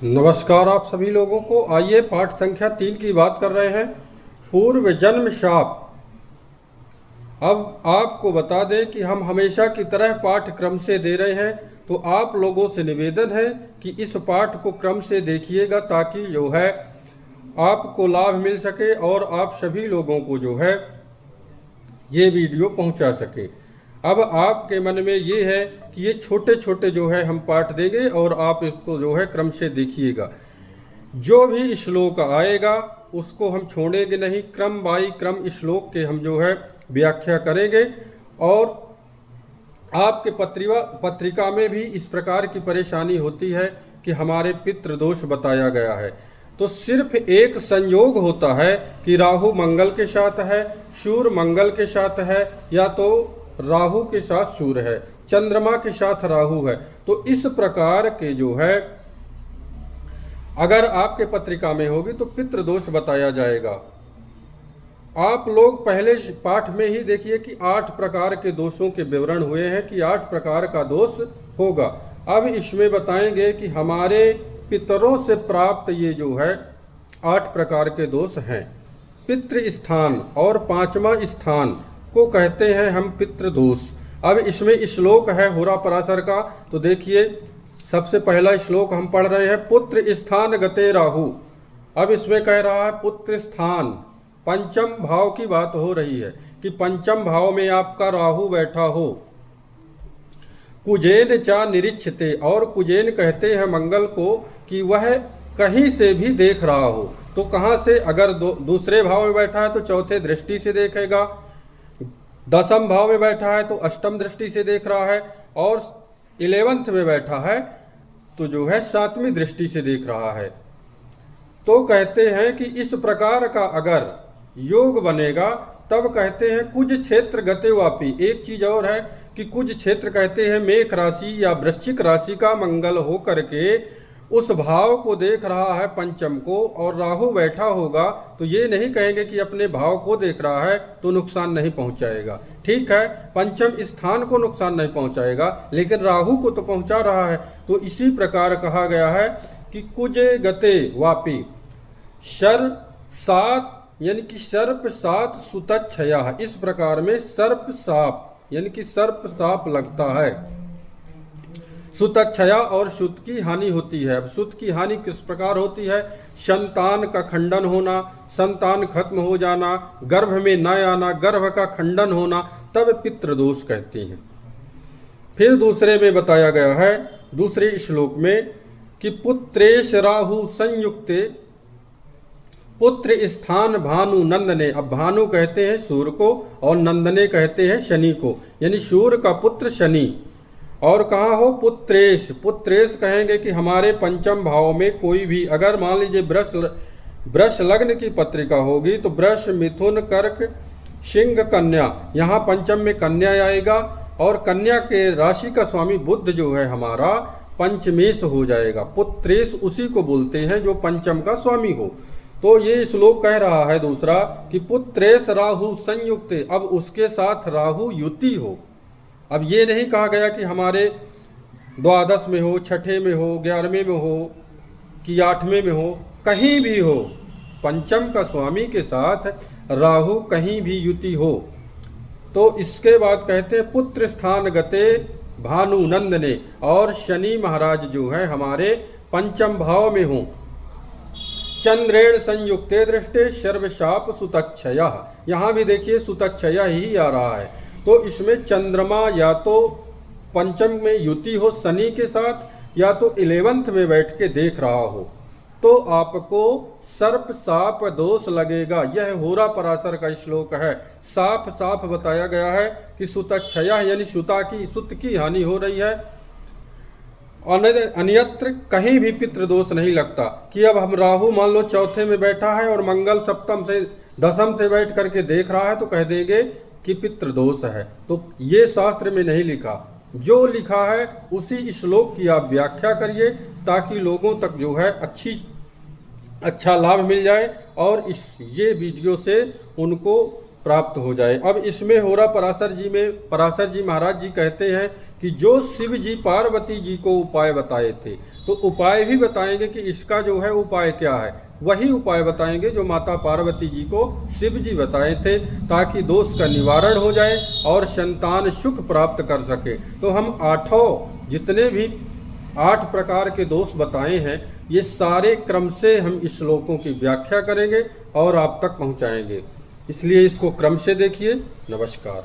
नमस्कार आप सभी लोगों को। आइए पाठ संख्या 3 की बात कर रहे हैं, पूर्व जन्म शाप। अब आपको बता दें कि हम हमेशा की तरह पाठ्यक्रम से दे रहे हैं, तो आप लोगों से निवेदन है कि इस पाठ को क्रम से देखिएगा ताकि जो है आपको लाभ मिल सके और आप सभी लोगों को जो है ये वीडियो पहुंचा सके। अब आपके मन में ये है कि ये छोटे छोटे जो है हम पाठ देंगे और आप इसको जो है क्रम से देखिएगा। जो भी श्लोक आएगा उसको हम छोड़ेंगे नहीं, क्रम बाई क्रम श्लोक के हम जो है व्याख्या करेंगे। और आपके पत्रिका में भी इस प्रकार की परेशानी होती है कि हमारे पितृ दोष बताया गया है, तो सिर्फ एक संयोग होता है कि राहु मंगल के साथ है, सूर्य मंगल के साथ है, या तो राहु के साथ सूर्य है, चंद्रमा के साथ राहु है। तो इस प्रकार के जो है अगर आपके पत्रिका में होगी तो पितृ दोष बताया जाएगा। आप लोग पहले पाठ में ही देखिए कि 8 प्रकार के दोषों के विवरण हुए हैं कि 8 प्रकार का दोष होगा। अब इसमें बताएंगे कि हमारे पितरों से प्राप्त ये जो है 8 प्रकार के दोष हैं। पितृ स्थान और 5वां स्थान को कहते हैं हम पितृ दोष। अब इसमें श्लोक है होरा पराशर का, तो देखिए सबसे पहला श्लोक हम पढ़ रहे हैं, पुत्र स्थान गते राहु। अब इसमें कह रहा है पुत्र स्थान, पंचम भाव की बात हो रही है कि पंचम भाव में आपका राहु बैठा हो। कुजेन चा निरीक्षते, और कुजेन कहते हैं मंगल को कि वह कहीं से भी देख रहा हो। तो कहाँ से? अगर दूसरे भाव में बैठा है तो चौथे दृष्टि से देखेगा, 10वें भाव में बैठा है तो अष्टम दृष्टि से देख रहा है, और 11वें में बैठा है तो जो है 7वीं दृष्टि से देख रहा है। तो कहते हैं कि इस प्रकार का अगर योग बनेगा तब कहते हैं कुछ क्षेत्र गते वापी। एक चीज और है कि कुछ क्षेत्र कहते हैं मेष राशि या वृश्चिक राशि का मंगल हो करके उस भाव को देख रहा है पंचम को, और राहु बैठा होगा तो ये नहीं कहेंगे कि अपने भाव को देख रहा है तो नुकसान नहीं पहुंचाएगा। ठीक है, पंचम स्थान को नुकसान नहीं पहुंचाएगा लेकिन राहु को तो पहुंचा रहा है। तो इसी प्रकार कहा गया है कि कुजे गते वापी शर 7 यानी कि सर्प 7 सुतच्छया। इस प्रकार में सर्प साप यानी कि सर्प साप लगता है। सुतच्छया और सुत की हानि होती है। अब सुत की हानि किस प्रकार होती है? संतान का खंडन होना, संतान खत्म हो जाना, गर्भ में न आना, गर्भ का खंडन होना, तब पितृदोष कहते हैं। फिर दूसरे में बताया गया है दूसरे श्लोक में कि पुत्रेश राहु संयुक्ते पुत्र स्थान भानु नंदने। अब भानु कहते हैं सूर्य को और नंदने कहते हैं शनि को, यानी सूर्य का पुत्र शनि। और कहाँ हो? पुत्रेश। पुत्रेश कहेंगे कि हमारे पंचम भाव में कोई भी, अगर मान लीजिए वृष लग्न की पत्रिका होगी तो वृष मिथुन कर्क सिंह कन्या, यहाँ पंचम में कन्या आएगा, और कन्या के राशि का स्वामी बुध जो है हमारा पंचमेश हो जाएगा। पुत्रेश उसी को बोलते हैं जो पंचम का स्वामी हो। तो ये श्लोक कह रहा है दूसरा कि पुत्रेश राहु संयुक्त, अब उसके साथ राहु युति हो। अब ये नहीं कहा गया कि हमारे 12 में हो, 6 में हो, 11वें में हो कि 8वें में हो, कहीं भी हो, पंचम का स्वामी के साथ राहु कहीं भी युति हो। तो इसके बाद कहते हैं पुत्र स्थान गते भानु नंदने, और शनि महाराज जो है हमारे पंचम भाव में हो। चंद्रेण संयुक्ते दृष्टे सर्वशाप सुतच्छया। यहाँ भी देखिए सुतच्छया ही आ रहा है। तो इसमें चंद्रमा या तो पंचम में युति हो शनि के साथ, या तो 11वें में बैठ के देख रहा हो, तो आपको सर्प साप दोष लगेगा। यह होरा पराशर का श्लोक है। साप साफ बताया गया है कि सुतच्छया यानी सुत की हानि हो रही है। अन्यत्र कहीं भी पितृदोष नहीं लगता कि अब हम राहु मान लो चौथे में बैठा है और मंगल सप्तम से 10वें से बैठ करके देख रहा है तो कह देंगे कि पितृदोष है। तो ये शास्त्र में नहीं लिखा, जो लिखा है उसी श्लोक की आप व्याख्या करिए ताकि लोगों तक जो है अच्छा लाभ मिल जाए और ये वीडियो से उनको प्राप्त हो जाए। अब इसमें हो रहा पराशर जी महाराज जी कहते हैं कि जो शिव जी पार्वती जी को उपाय बताए थे, तो उपाय भी बताएंगे कि इसका जो है उपाय क्या है, वही उपाय बताएंगे जो माता पार्वती जी को शिव जी बताए थे, ताकि दोष का निवारण हो जाए और संतान सुख प्राप्त कर सके। तो हम जितने भी 8 प्रकार के दोष बताए हैं, ये सारे क्रम से हम इस श्लोकों की व्याख्या करेंगे और आप तक पहुंचाएंगे, इसलिए इसको क्रम से देखिए। नमस्कार।